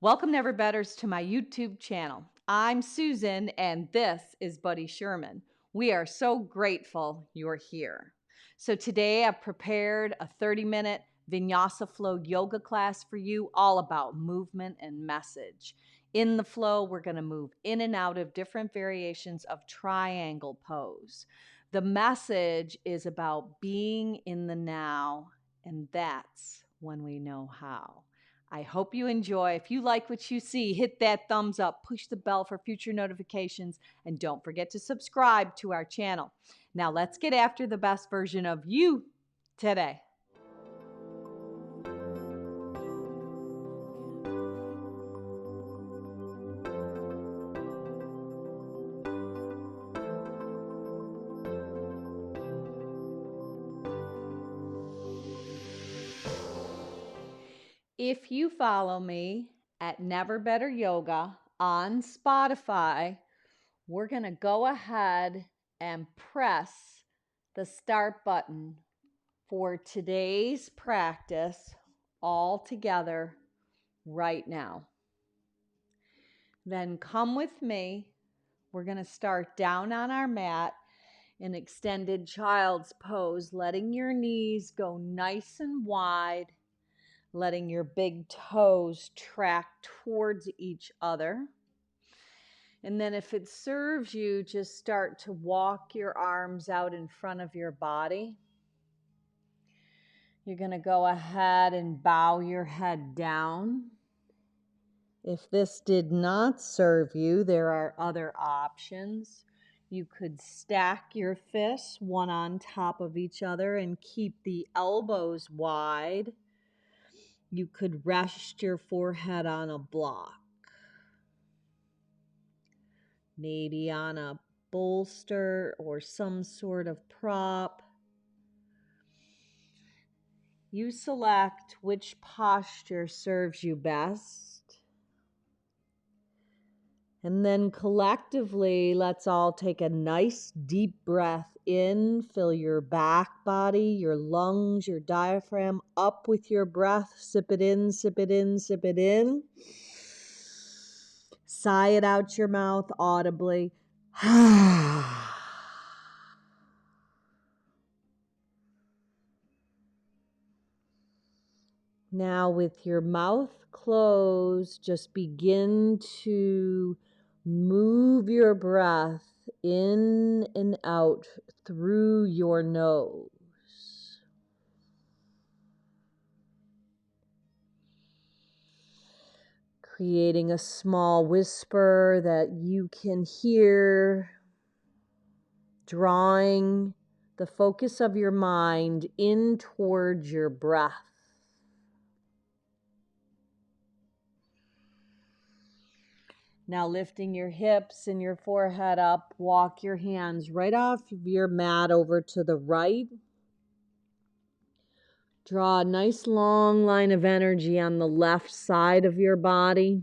Welcome, Never Betters, to my YouTube channel. I'm Susan, and this is Buddy Sherman. We are so grateful you're here. So today I've prepared a 30-minute Vinyasa flow yoga class for you, all about movement and message. In the flow, we're going to move in and out of different variations of triangle pose. The message is about being in the now, and that's when we know how. I hope you enjoy. If you like what you see, hit that thumbs up, push the bell for future notifications, and don't forget to subscribe to our channel. Now let's get after the best version of you today. If you follow me at Never Better Yoga on Spotify, we're going to go ahead and press the start button for today's practice all together right now. Then come with me. We're going to start down on our mat in extended child's pose, letting your knees go nice and wide, letting your big toes track towards each other. And then if it serves you, just start to walk your arms out in front of your body. You're going to go ahead and bow your head down. If this did not serve you, there are other options. You could stack your fists one on top of each other and keep the elbows wide. You could rest your forehead on a block, maybe on a bolster or some sort of prop. You select which posture serves you best. And then collectively, let's all take a nice deep breath in. Fill your back body, your lungs, your diaphragm up with your breath. Sip it in, sip it in, sip it in. Sigh it out your mouth audibly. Now, with your mouth closed, just begin to move your breath in and out through your nose. Creating a small whisper that you can hear, drawing the focus of your mind in towards your breath. Now lifting your hips and your forehead up, walk your hands right off of your mat over to the right. Draw a nice long line of energy on the left side of your body.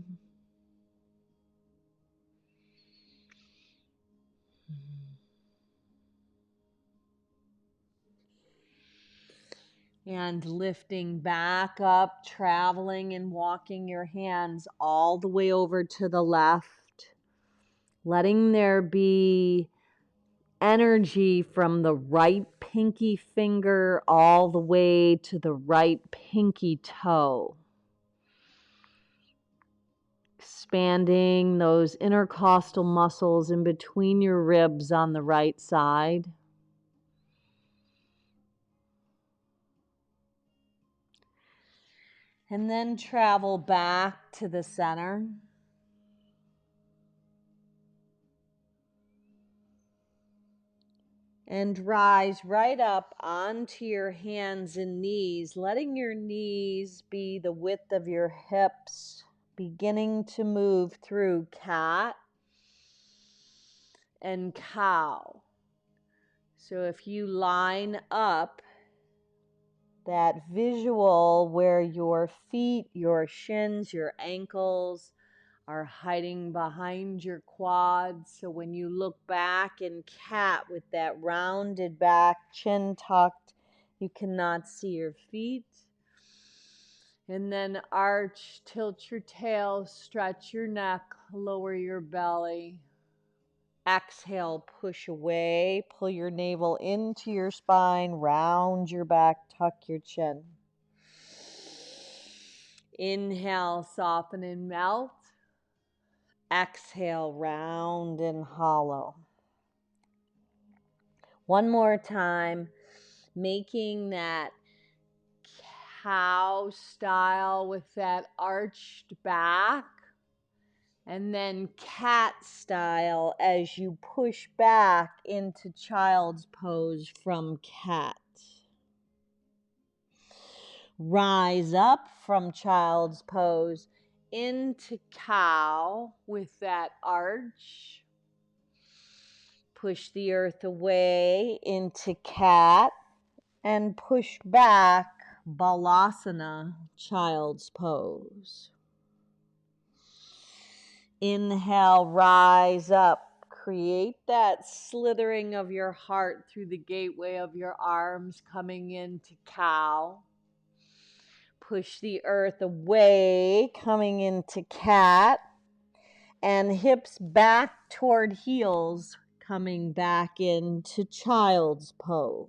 And lifting back up, traveling and walking your hands all the way over to the left. Letting there be energy from the right pinky finger all the way to the right pinky toe. Expanding those intercostal muscles in between your ribs on the right side. And then travel back to the center. And rise right up onto your hands and knees, letting your knees be the width of your hips, beginning to move through cat and cow. So if you line up that visual where your feet, your shins, your ankles are hiding behind your quads. So when you look back in cat with that rounded back, chin tucked, you cannot see your feet. And then arch, tilt your tail, stretch your neck, lower your belly. Exhale, push away, pull your navel into your spine, round your back, tuck your chin. Inhale, soften and melt. Exhale, round and hollow. One more time, making that cow style with that arched back. And then cat style as you push back into child's pose from cat. Rise up from child's pose into cow with that arch. Push the earth away into cat and push back balasana, child's pose. Inhale, rise up. Create that slithering of your heart through the gateway of your arms, coming into cow. Push the earth away, coming into cat. And hips back toward heels, coming back into child's pose.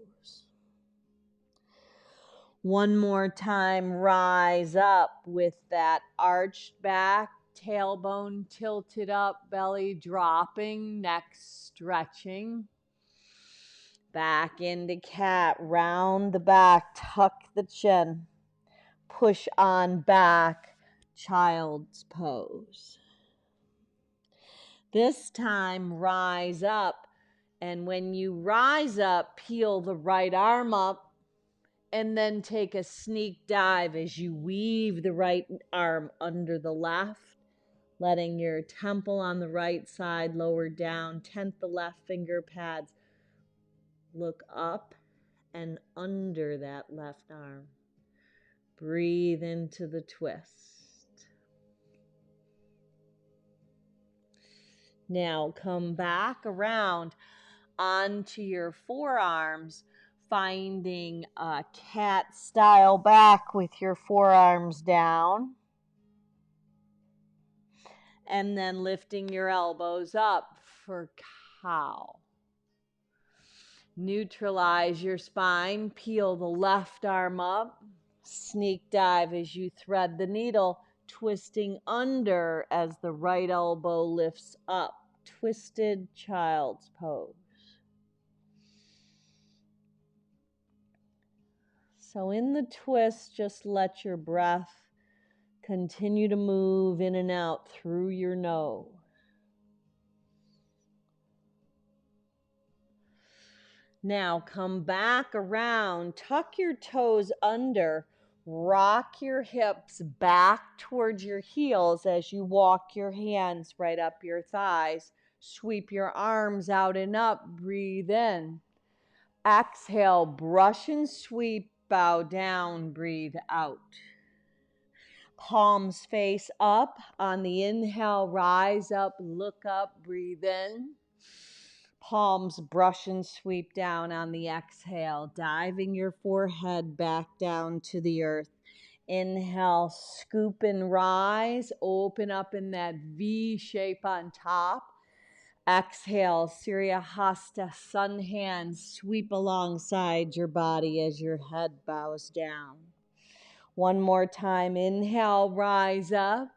One more time, rise up with that arched back, tailbone tilted up, belly dropping, neck stretching. Back into cat, round the back, tuck the chin. Push on back, child's pose. This time, rise up. And when you rise up, peel the right arm up. And then take a sneak dive as you weave the right arm under the left, letting your temple on the right side lower down, tent the left finger pads. Look up and under that left arm. Breathe into the twist. Now come back around onto your forearms, finding a cat style back with your forearms down. And then lifting your elbows up for cow. Neutralize your spine, peel the left arm up, sneak dive as you thread the needle, twisting under as the right elbow lifts up. Twisted child's pose. So in the twist, just let your breath continue to move in and out through your nose. Now come back around, tuck your toes under, rock your hips back towards your heels as you walk your hands right up your thighs. Sweep your arms out and up, breathe in. Exhale, brush and sweep, bow down, breathe out. Palms face up. On the inhale, rise up, look up, breathe in. Palms brush and sweep down on the exhale, diving your forehead back down to the earth. Inhale, scoop and rise, open up in that V shape on top. Exhale, Surya Hasta, sun hands sweep alongside your body as your head bows down. One more time, inhale, rise up.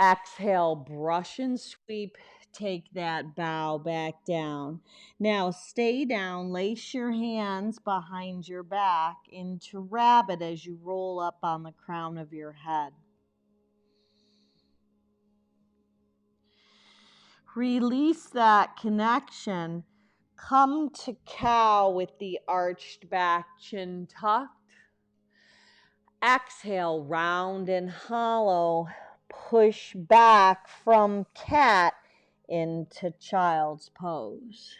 Exhale, brush and sweep. Take that bow back down. Now stay down, lace your hands behind your back into rabbit as you roll up on the crown of your head. Release that connection. Come to cow with the arched back, chin tucked. Exhale, round and hollow. Push back from cat into child's pose.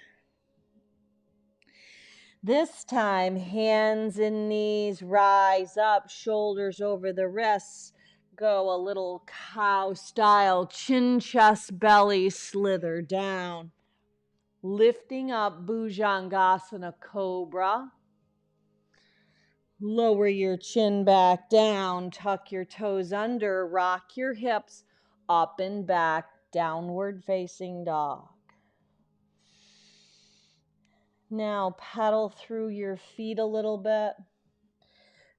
This time, hands and knees rise up, shoulders over the wrists. Go a little cow style, chin, chest, belly, slither down. Lifting up, Bhujangasana, cobra. Lower your chin back down, tuck your toes under, rock your hips up and back, downward facing dog. Now pedal through your feet a little bit.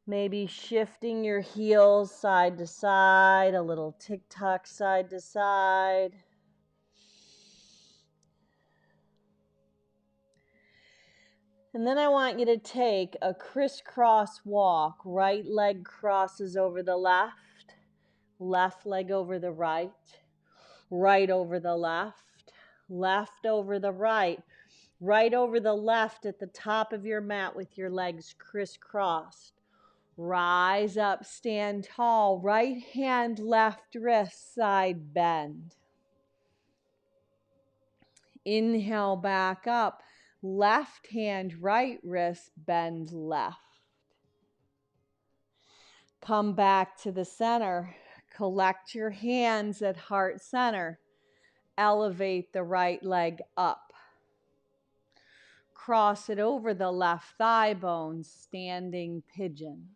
Maybe shifting your heels side to side, a little tick-tock side to side. And then I want you to take a crisscross walk. Right leg crosses over the left, left leg over the right, right over the left, left over the right, right over the left at the top of your mat with your legs crisscrossed. Rise up, stand tall, right hand, left wrist, side bend. Inhale back up, left hand, right wrist, bend left. Come back to the center, collect your hands at heart center. Elevate the right leg up. Cross it over the left thigh bone, standing pigeon.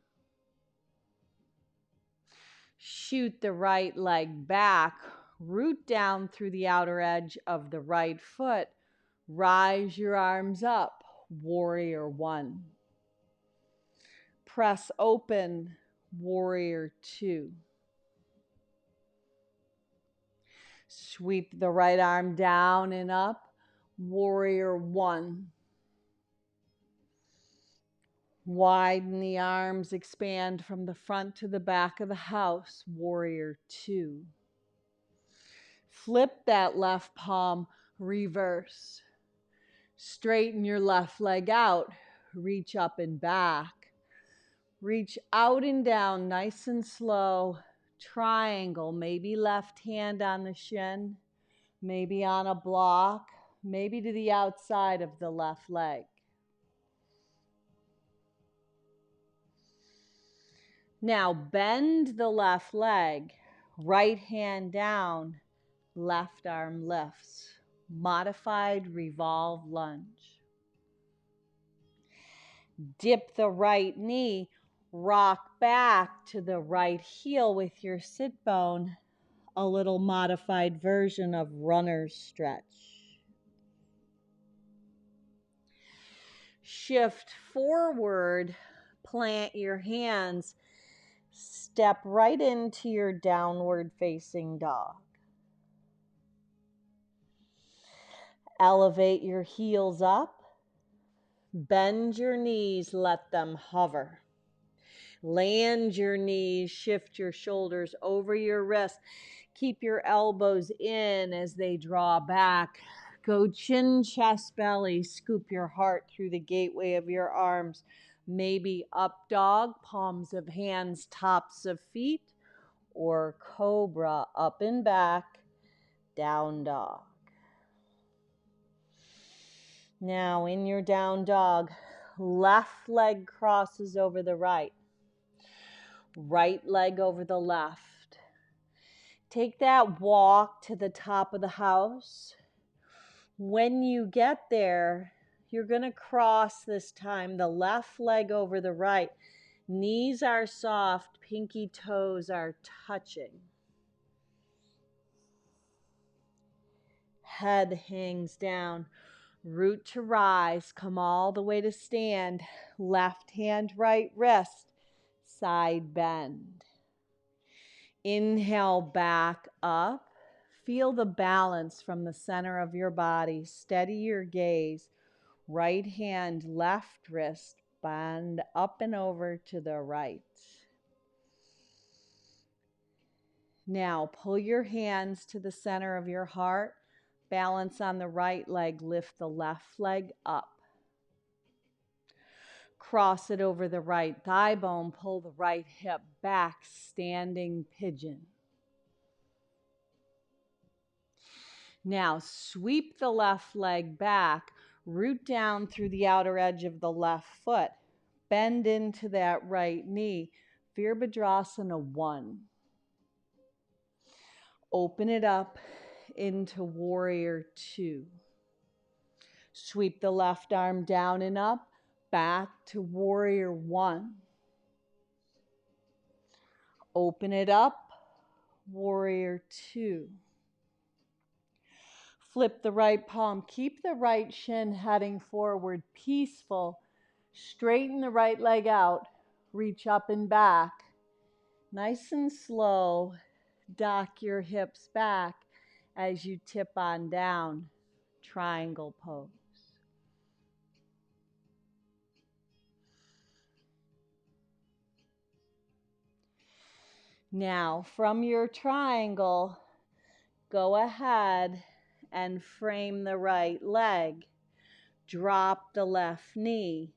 Shoot the right leg back, root down through the outer edge of the right foot. Rise your arms up, warrior one. Press open, warrior two. Sweep the right arm down and up, warrior one. Widen the arms, expand from the front to the back of the house, warrior two. Flip that left palm, reverse. Straighten your left leg out, reach up and back. Reach out and down, nice and slow. Triangle, maybe left hand on the shin, maybe on a block, maybe to the outside of the left leg. Now bend the left leg, right hand down, left arm lifts. Modified revolve lunge. Dip the right knee, rock back to the right heel with your sit bone. A little modified version of runner's stretch. Shift forward, plant your hands, step right into your downward facing dog. Elevate your heels up, bend your knees, let them hover. Land your knees, shift your shoulders over your wrists. Keep your elbows in as they draw back. Go chin, chest, belly. Scoop your heart through the gateway of your arms. Maybe up dog, palms of hands, tops of feet, or cobra, up and back, down dog. Now in your down dog, left leg crosses over the right. Right leg over the left. Take that walk to the top of the house. When you get there, you're going to cross this time the left leg over the right. Knees are soft, pinky toes are touching. Head hangs down. Root to rise, come all the way to stand. Left hand, right wrist, side bend. Inhale back up. Feel the balance from the center of your body. Steady your gaze. Right hand, left wrist, bend up and over to the right. Now pull your hands to the center of your heart. Balance on the right leg. Lift the left leg up. Cross it over the right thigh bone. Pull the right hip back. Standing pigeon. Now sweep the left leg back. Root down through the outer edge of the left foot. Bend into that right knee. Virabhadrasana 1. Open it up into warrior 2. Sweep the left arm down and up. Back to warrior 1. Open it up, warrior two. Flip the right palm. Keep the right shin heading forward, peaceful. Straighten the right leg out. Reach up and back. Nice and slow. Dock your hips back as you tip on down. Triangle pose. Now, from your triangle, go ahead and frame the right leg. Drop the left knee.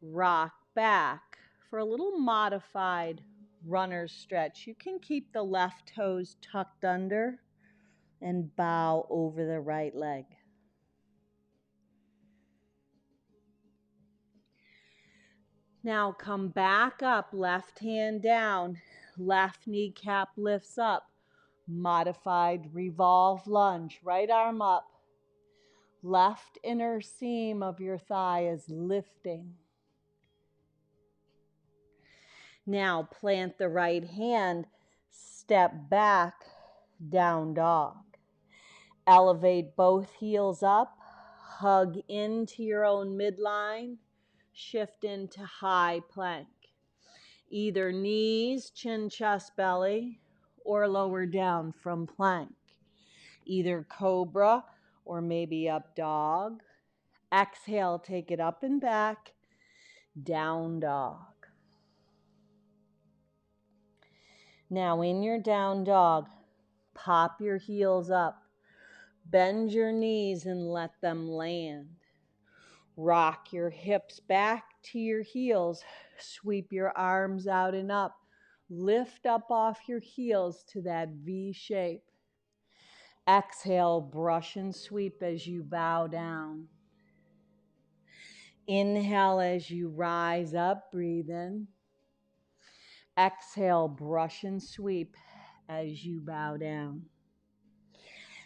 Rock back for a little modified runner's stretch. You can keep the left toes tucked under and bow over the right leg. Now come back up, left hand down, left kneecap lifts up, modified revolve lunge, right arm up, left inner seam of your thigh is lifting. Now plant the right hand, step back, down dog. Elevate both heels up, hug into your own midline, shift into high plank. Either knees, chin, chest, belly, or lower down from plank. Either cobra or maybe up dog. Exhale, take it up and back, down dog. Now in your down dog, pop your heels up, bend your knees and let them land. Rock your hips back to your heels, sweep your arms out and up. Lift up off your heels to that V shape. Exhale, brush and sweep as you bow down. Inhale as you rise up, breathe in. Exhale, brush and sweep as you bow down.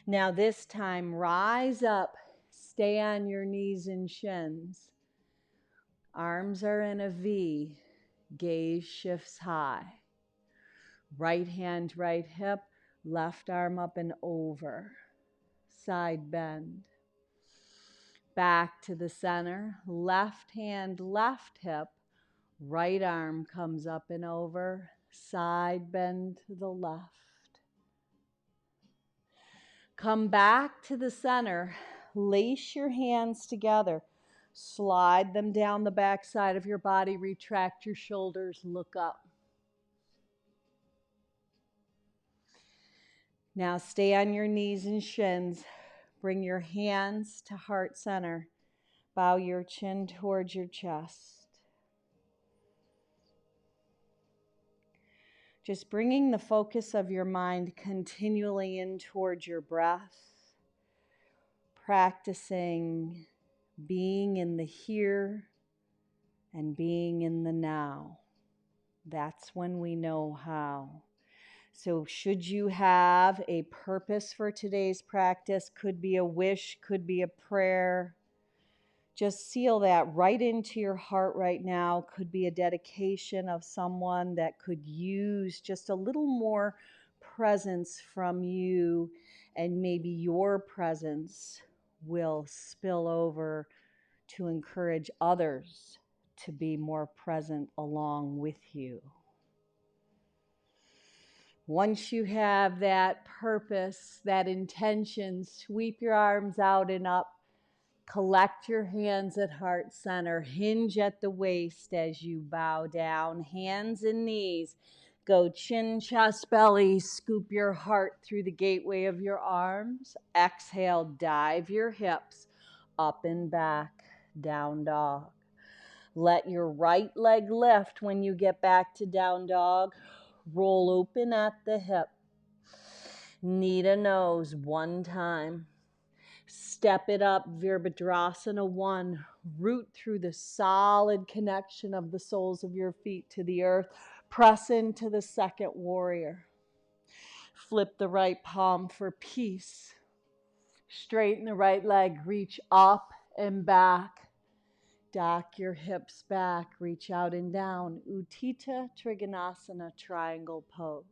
Now this time, rise up, stay on your knees and shins. Arms are in a V, gaze shifts high. Right hand, right hip, left arm up and over. Side bend. Back to the center, left hand, left hip, right arm comes up and over. Side bend to the left. Come back to the center, lace your hands together. Slide them down the back side of your body, retract your shoulders, look up. Now stay on your knees and shins. Bring your hands to heart center. Bow your chin towards your chest. Just bringing the focus of your mind continually in towards your breath. Practicing being in the here and being in the now. That's when we know how. So should you have a purpose for today's practice, could be a wish, could be a prayer, just seal that right into your heart right now. Could be a dedication of someone that could use just a little more presence from you, and maybe your presence will spill over to encourage others to be more present along with you. Once you have that purpose, that intention, sweep your arms out and up. Collect your hands at heart center. Hinge at the waist as you bow down. Hands and knees. Go chin, chest, belly. Scoop your heart through the gateway of your arms. Exhale, dive your hips up and back, down dog. Let your right leg lift when you get back to down dog. Roll open at the hip. Knee to nose one time. Step it up, Virabhadrasana 1. Root through the solid connection of the soles of your feet to the earth. Press into the second warrior. Flip the right palm for peace. Straighten the right leg, reach up and back. Dock your hips back, reach out and down. Utthita Trikonasana triangle pose.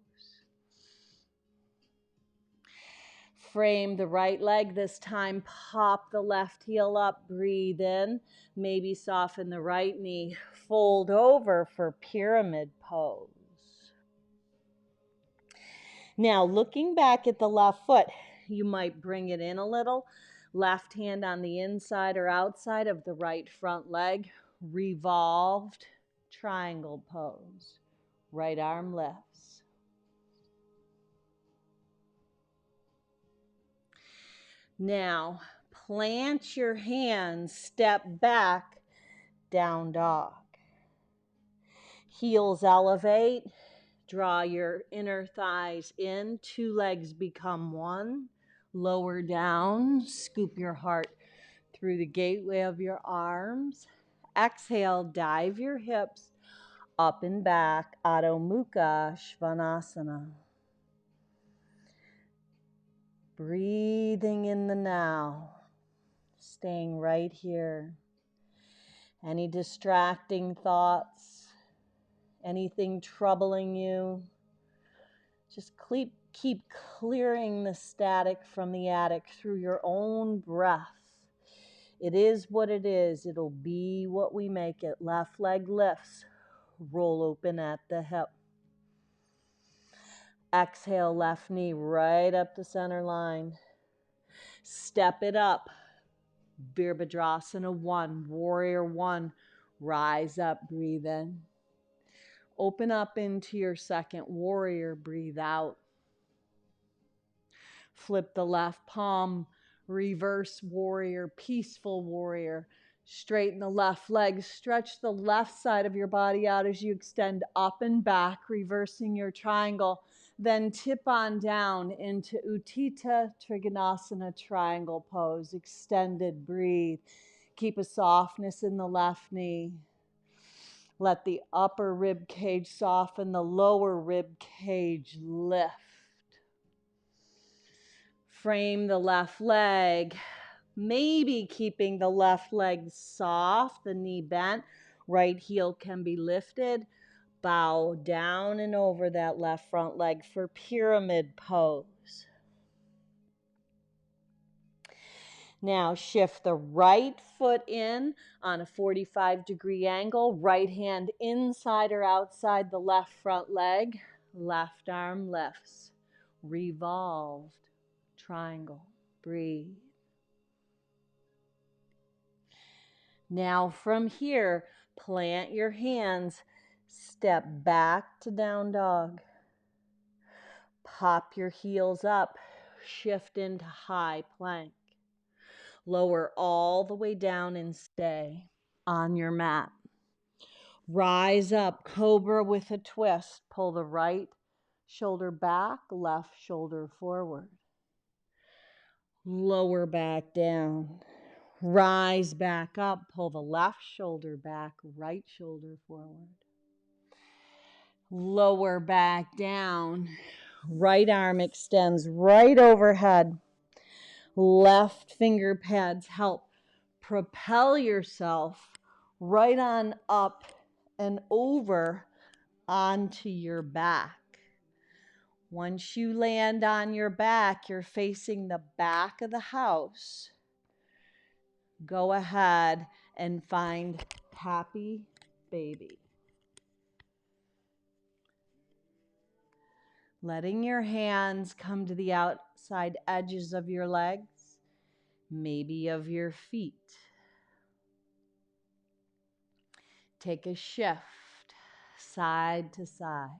Frame the right leg this time. Pop the left heel up. Breathe in. Maybe soften the right knee. Fold over for pyramid pose. Now, looking back at the left foot, you might bring it in a little. Left hand on the inside or outside of the right front leg. Revolved triangle pose. Right arm lifts. Now, plant your hands, step back, down dog. Heels elevate. Draw your inner thighs in. Two legs become one. Lower down. Scoop your heart through the gateway of your arms. Exhale, dive your hips up and back. Adho Mukha Svanasana. Breathing in the now. Staying right here. Any distracting thoughts? Anything troubling you? Just keep clearing the static from the attic through your own breath. It is what it is. It'll be what we make it. Left leg lifts. Roll open at the hip. Exhale, left knee right up to center line. Step it up. Virabhadrasana 1, warrior 1. Rise up, breathe in. Open up into your second warrior, breathe out. Flip the left palm, reverse warrior, peaceful warrior. Straighten the left leg, stretch the left side of your body out as you extend up and back, reversing your triangle. Then tip on down into Utthita Trikonasana triangle pose. Extended, breathe. Keep a softness in the left knee. Let the upper rib cage soften, the lower rib cage lift. Frame the left leg, maybe keeping the left leg soft, the knee bent. Right heel can be lifted. Bow down and over that left front leg for pyramid pose. Now shift the right foot in on a 45-degree angle. Right hand inside or outside the left front leg. Left arm lifts. Revolved triangle. Breathe. Now from here, plant your hands. Step back to down dog. Pop your heels up. Shift into high plank. Lower all the way down and stay on your mat. Rise up, cobra with a twist. Pull the right shoulder back, left shoulder forward. Lower back down. Rise back up, pull the left shoulder back, right shoulder forward. Lower back down. Right arm extends right overhead. Left finger pads help propel yourself right on up and over onto your back. Once you land on your back, you're facing the back of the house. Go ahead and find happy baby. Letting your hands come to the outside edges of your legs, maybe of your feet. Take a shift side to side.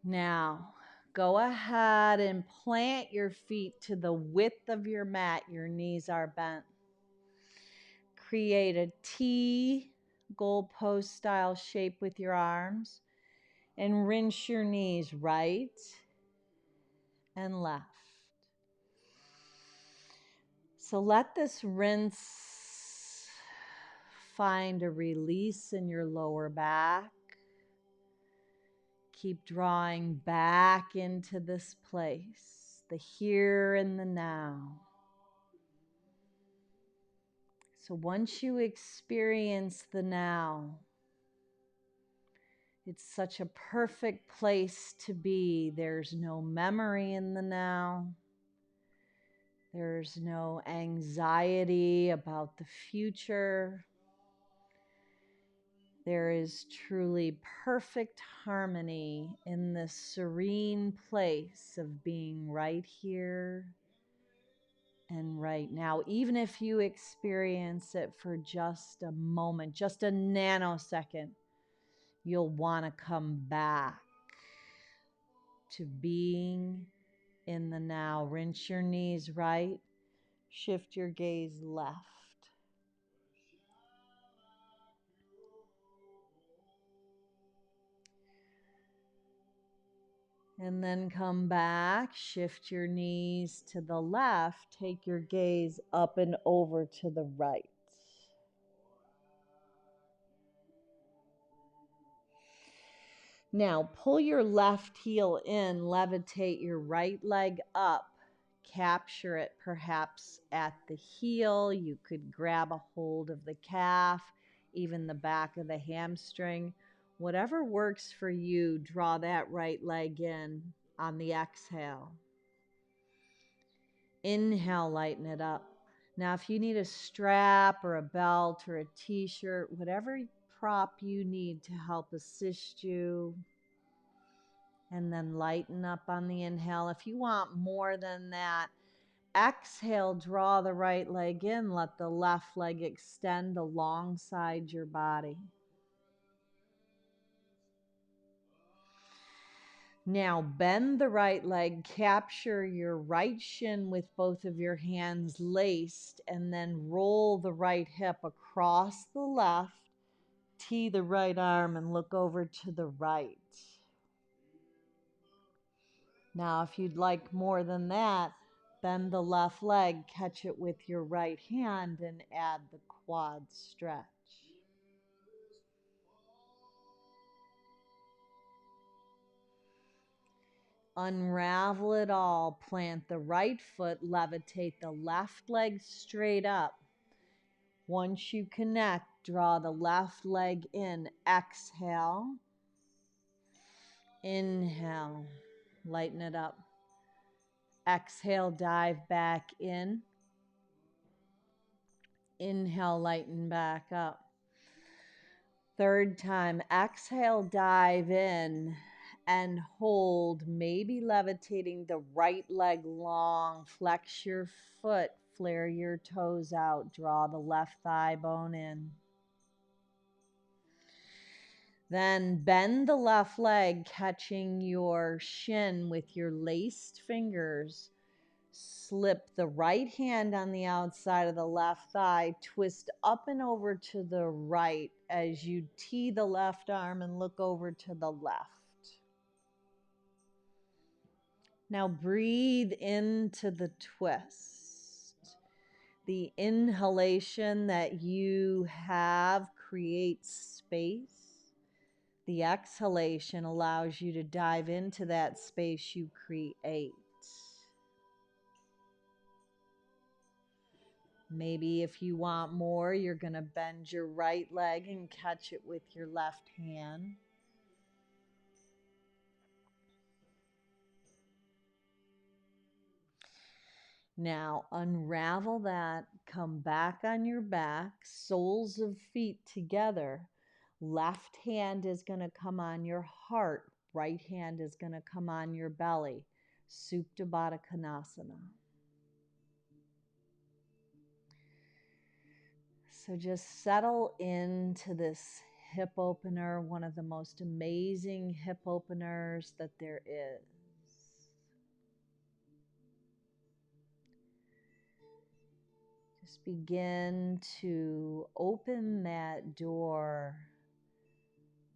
Now, go ahead and plant your feet to the width of your mat. Your knees are bent. Create a T goalpost style shape with your arms and rinse your knees right and left. So let this rinse find a release in your lower back. Keep drawing back into this place, the here and the now. So once you experience the now, it's such a perfect place to be. There's no memory in the now. There's no anxiety about the future. There is truly perfect harmony in this serene place of being right here and right now. Even if you experience it for just a moment, just a nanosecond, you'll want to come back to being in the now. Rinse your knees right, shift your gaze left. And then come back, shift your knees to the left, take your gaze up and over to the right. Now pull your left heel in, levitate your right leg up, capture it perhaps at the heel. You could grab a hold of the calf, even the back of the hamstring. Whatever works for you, draw that right leg in on the exhale. Inhale, lighten it up. Now, if you need a strap or a belt or a t-shirt, whatever prop you need to help assist you, and then lighten up on the inhale. If you want more than that, exhale, draw the right leg in, let the left leg extend alongside your body. Now bend the right leg, capture your right shin with both of your hands laced, and then roll the right hip across the left, tee the right arm and look over to the right. Now, if you'd like more than that, bend the left leg, catch it with your right hand, and add the quad stretch. Unravel it all. Plant the right foot, levitate the left leg straight up. Once you connect, draw the left leg in. Exhale. Inhale. Lighten it up. Exhale, dive back in. Inhale, lighten back up. Third time, exhale, dive in and hold, maybe levitating the right leg long. Flex your foot, flare your toes out, draw the left thigh bone in. Then bend the left leg, catching your shin with your laced fingers. Slip the right hand on the outside of the left thigh, twist up and over to the right as you tee the left arm and look over to the left. Now breathe into the twist. The inhalation that you have creates space. The exhalation allows you to dive into that space you create. Maybe if you want more, you're going to bend your right leg and catch it with your left hand. Now unravel that, come back on your back, soles of feet together. Left hand is going to come on your heart. Right hand is going to come on your belly. Supta Baddha Konasana. So just settle into this hip opener, one of the most amazing hip openers that there is. Just begin to open that door.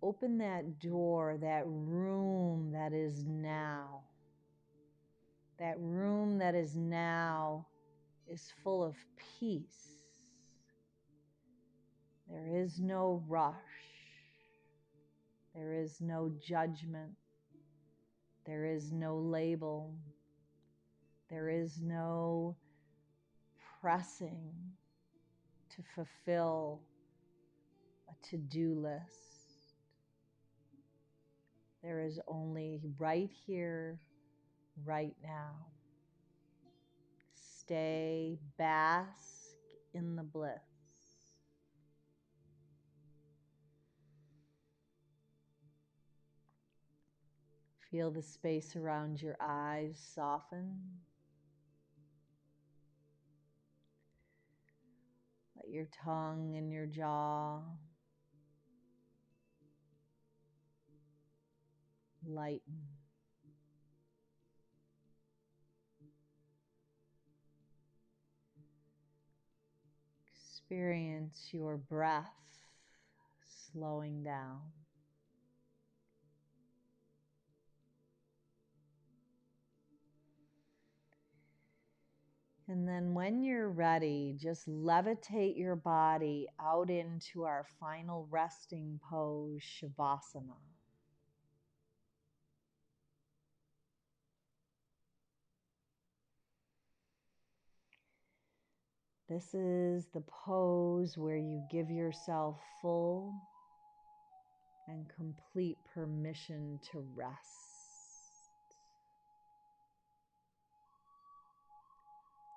Open that door, that room that is now. That room that is now is full of peace. There is no rush. There is no judgment. There is no label. There is no pressing to fulfill a to-do list. There is only right here, right now. Stay, bask in the bliss. Feel the space around your eyes soften. Let your tongue and your jaw lighten. Experience your breath slowing down. And then when you're ready, just levitate your body out into our final resting pose, Shavasana. This is the pose where you give yourself full and complete permission to rest.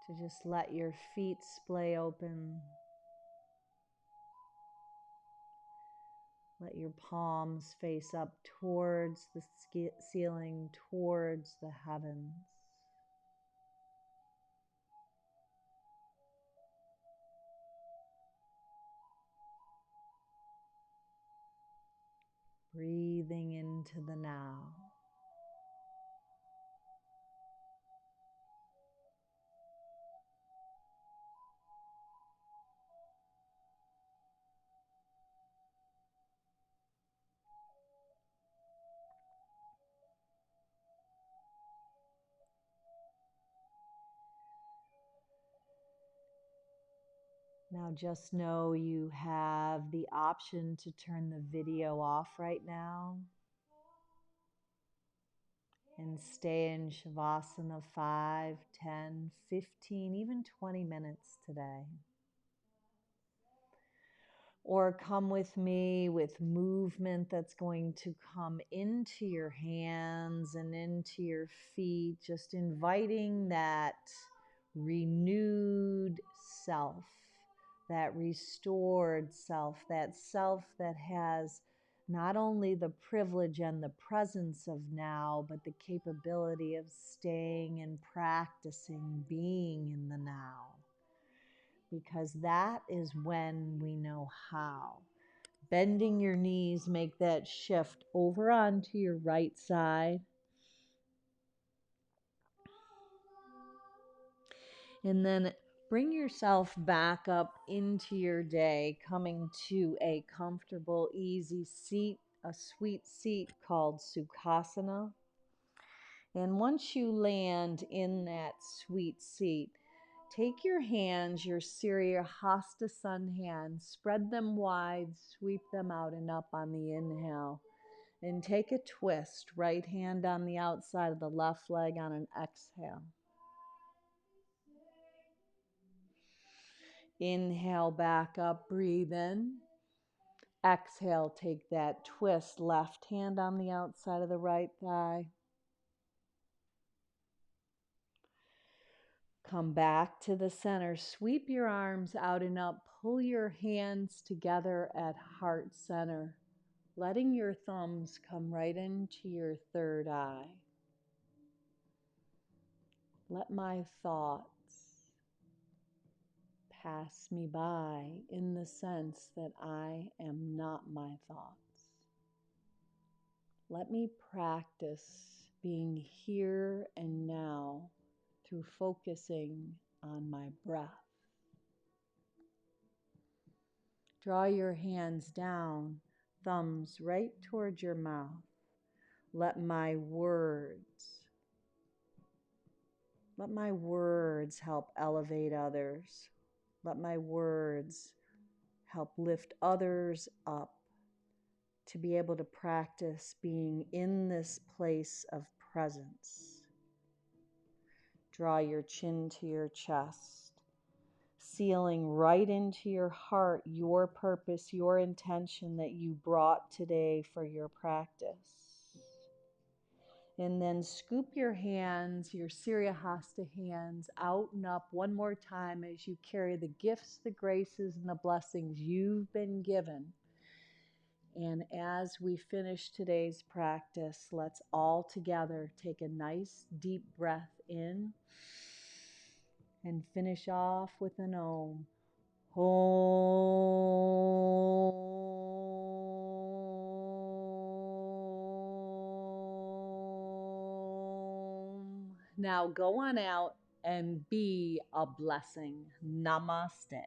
To just let your feet splay open. Let your palms face up towards the ceiling, towards the heavens. Breathing into the now. Now just know you have the option to turn the video off right now and stay in Shavasana 5, 10, 15, even 20 minutes today. Or come with me with movement that's going to come into your hands and into your feet, just inviting that renewed self, that restored self that has not only the privilege and the presence of now, but the capability of staying and practicing being in the now. Because that is when we know how. Bending your knees, make that shift over onto your right side. And then bring yourself back up into your day, coming to a comfortable, easy seat, a sweet seat called Sukhasana. And once you land in that sweet seat, take your hands, your Surya Hasta Sun hands, spread them wide, sweep them out and up on the inhale. And take a twist, right hand on the outside of the left leg on an exhale. Inhale back up, breathe in. Exhale, take that twist, left hand on the outside of the right thigh. Come back to the center. Sweep your arms out and up. Pull your hands together at heart center, letting your thumbs come right into your third eye. Let my thoughts pass me by in the sense that I am not my thoughts. Let me practice being here and now through focusing on my breath. Draw your hands down, thumbs right towards your mouth. Let my words help elevate others. Let my words help lift others up to be able to practice being in this place of presence. Draw your chin to your chest. sealing right into your heart your purpose, your intention that you brought today for your practice. And then scoop your hands, your Sirihasta hands, out and up one more time as you carry the gifts, the graces, and the blessings you've been given. And as we finish today's practice, let's all together take a nice deep breath in and finish off with an Om. Om. Now go on out and be a blessing. Namaste.